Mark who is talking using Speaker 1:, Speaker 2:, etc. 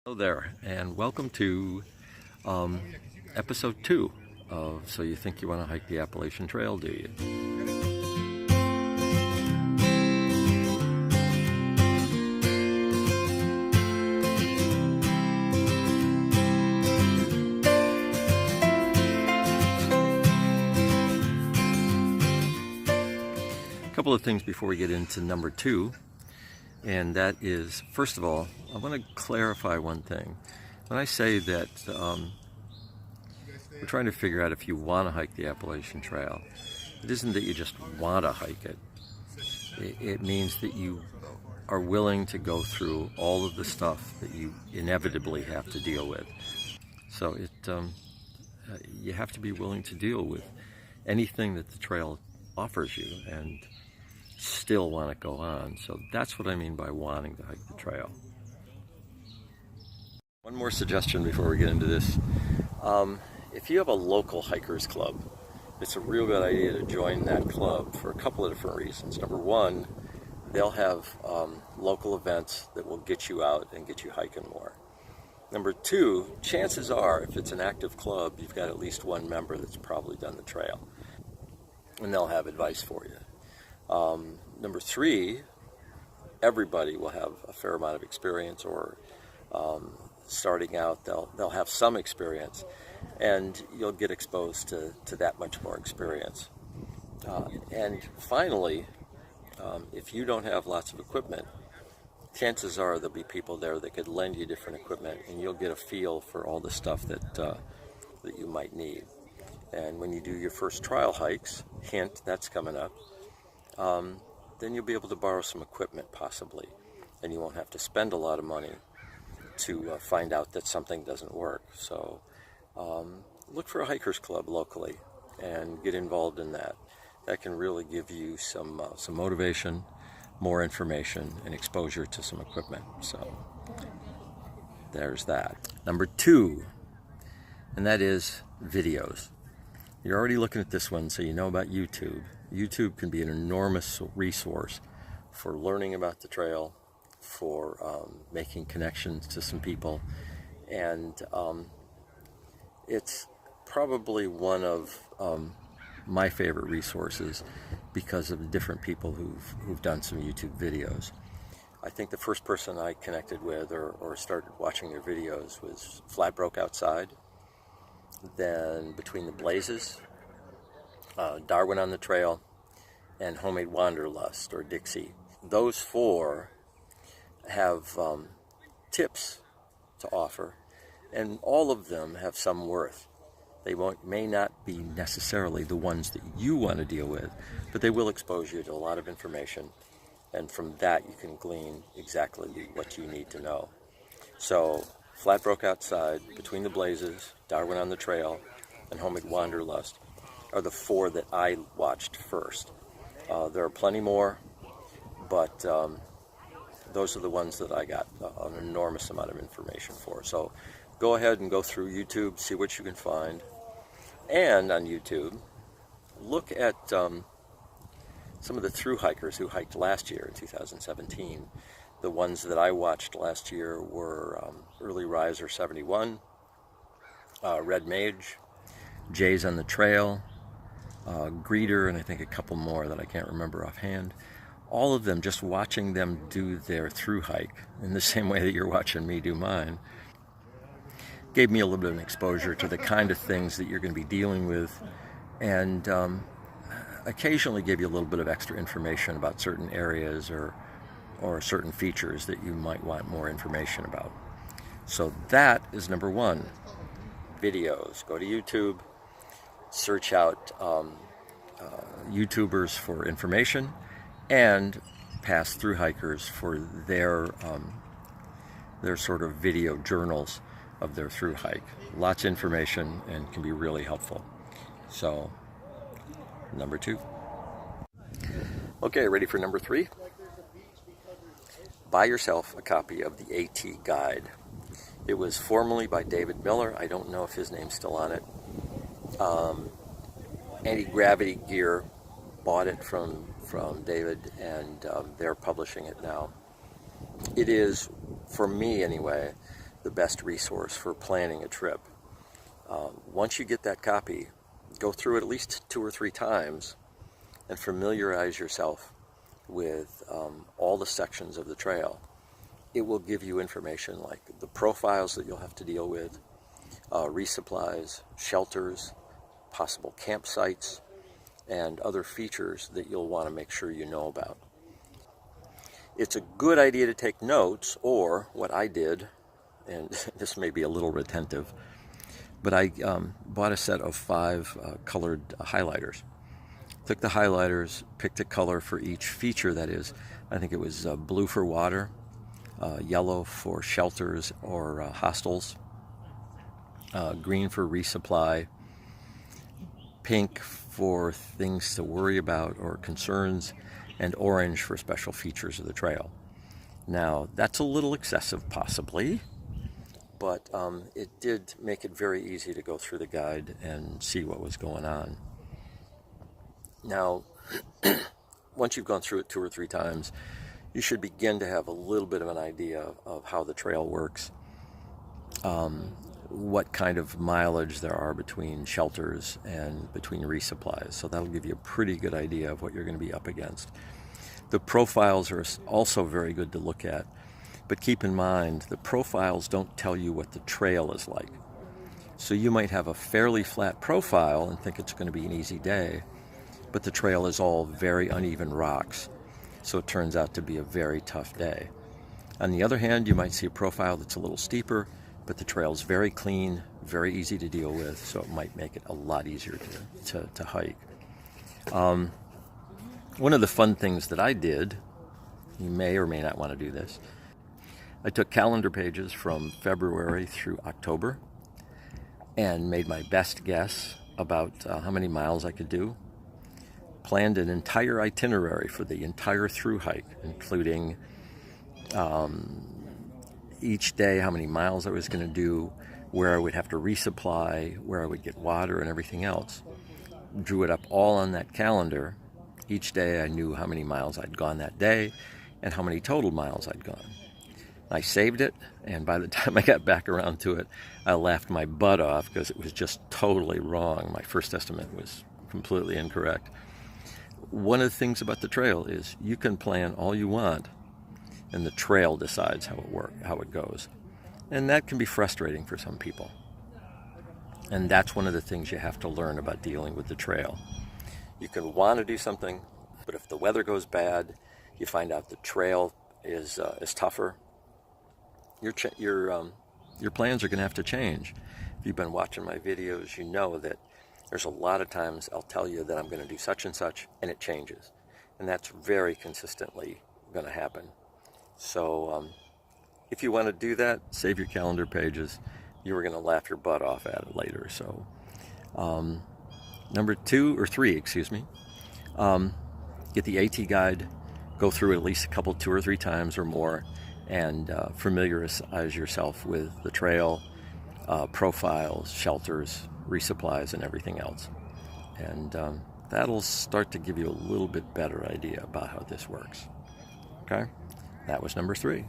Speaker 1: Hello there, and welcome to episode 2 of So You Think You Want to Hike the Appalachian Trail, do you? A couple of things before we get into number 2. And that is, first of all, I want to clarify one thing. When I say that we're trying to figure out if you want to hike the Appalachian Trail, it isn't that you just want to hike it. It means that you are willing to go through all of the stuff that you inevitably have to deal with. So you have to be willing to deal with anything that the trail offers you and still want to go on. So that's what I mean by wanting to hike the trail. One more suggestion before we get into this. If you have a local hikers club, it's a real good idea to join that club for a couple of different reasons. Number one, they'll have local events that will get you out and get you hiking more. Number two, chances are, if it's an active club, you've got at least one member that's probably done the trail, and they'll have advice for you. Number three, everybody will have a fair amount of experience, or starting out, they'll have some experience, and you'll get exposed to that much more experience. And finally, if you don't have lots of equipment, chances are there'll be people there that could lend you different equipment, and you'll get a feel for all the stuff that you might need. And when you do your first trial hikes, hint, that's coming up, then you'll be able to borrow some equipment possibly, and you won't have to spend a lot of money to find out that something doesn't work. So look for a hikers club locally and get involved in that. That can really give you some motivation, more information, and exposure to some equipment. So there's that. Number 2, and that is videos. You're already looking at this one, so you know about YouTube. YouTube can be an enormous resource for learning about the trail, for making connections to some people, and it's probably one of my favorite resources because of the different people who've done some YouTube videos. I think the first person I connected with or started watching their videos was Flat Broke Outside, then Between the Blazes, Darwin on the Trail, and Homemade Wanderlust, or Dixie. Those 4 have tips to offer, and all of them have some worth. They may not be necessarily the ones that you want to deal with, but they will expose you to a lot of information, and from that you can glean exactly what you need to know. So Flat Broke Outside, Between the Blazes, Darwin on the Trail, and Homemade Wanderlust are the 4 that I watched first. There are plenty more, but those are the ones that I got an enormous amount of information for. So go ahead and go through YouTube, see what you can find. And on YouTube, look at some of the thru hikers who hiked last year in 2017. The ones that I watched last year were Early Riser 71, Red Mage, Jay's on the Trail, Greeter, and I think a couple more that I can't remember offhand. All of them, just watching them do their thru hike in the same way that you're watching me do mine, gave me a little bit of an exposure to the kind of things that you're going to be dealing with, and occasionally gave you a little bit of extra information about certain areas or certain features that you might want more information about. So that is number 1, videos. Go to YouTube, search out YouTubers for information, and past thru hikers for their sort of video journals of their thru hike. Lots of information and can be really helpful. So, number 2. Okay, ready for number 3? Buy yourself a copy of the AT Guide. It was formerly by David Miller. I don't know if his name's still on it. Anti-Gravity Gear bought it from David, and they're publishing it now. It is, for me anyway, the best resource for planning a trip. Once you get that copy, go through it at least 2 or 3 times and familiarize yourself with all the sections of the trail. It will give you information like the profiles that you'll have to deal with, resupplies, shelters, possible campsites, and other features that you'll want to make sure you know about. It's a good idea to take notes, or what I did, and this may be a little retentive, but I bought a set of 5 colored highlighters. Took the highlighters, picked a color for each feature, that is. I think it was blue for water, yellow for shelters or hostels, green for resupply, pink for things to worry about or concerns, and orange for special features of the trail. Now, that's a little excessive possibly, but it did make it very easy to go through the guide and see what was going on. Now, once you've gone through it 2 or 3 times, you should begin to have a little bit of an idea of how the trail works, what kind of mileage there are between shelters and between resupplies. So that'll give you a pretty good idea of what you're going to be up against. The profiles are also very good to look at, but keep in mind the profiles don't tell you what the trail is like. So you might have a fairly flat profile and think it's going to be an easy day, but the trail is all very uneven rocks, so it turns out to be a very tough day. On the other hand, you might see a profile that's a little steeper, but the trail's very clean, very easy to deal with, so it might make it a lot easier to hike. One of the fun things that I did, you may or may not want to do this, I took calendar pages from February through October and made my best guess about how many miles I could do. Planned an entire itinerary for the entire through hike, including each day how many miles I was going to do, where I would have to resupply, where I would get water and everything else. Drew it up all on that calendar. Each day I knew how many miles I'd gone that day and how many total miles I'd gone. I saved it, and by the time I got back around to it, I laughed my butt off because it was just totally wrong. My first estimate was completely incorrect. One of the things about the trail is you can plan all you want, and the trail decides how it goes. And that can be frustrating for some people. And that's one of the things you have to learn about dealing with the trail. You can want to do something, but if the weather goes bad, you find out the trail is tougher, your plans are going to have to change. If you've been watching my videos, you know that there's a lot of times I'll tell you that I'm going to do such and such, and it changes. And that's very consistently going to happen. So if you want to do that, save your calendar pages. You were going to laugh your butt off at it later. So number 3, get the AT guide, go through it at least 2 or 3 times or more, and familiarize yourself with the trail, profiles, shelters, resupplies, and everything else. And that'll start to give you a little bit better idea about how this works. Okay? That was number 3.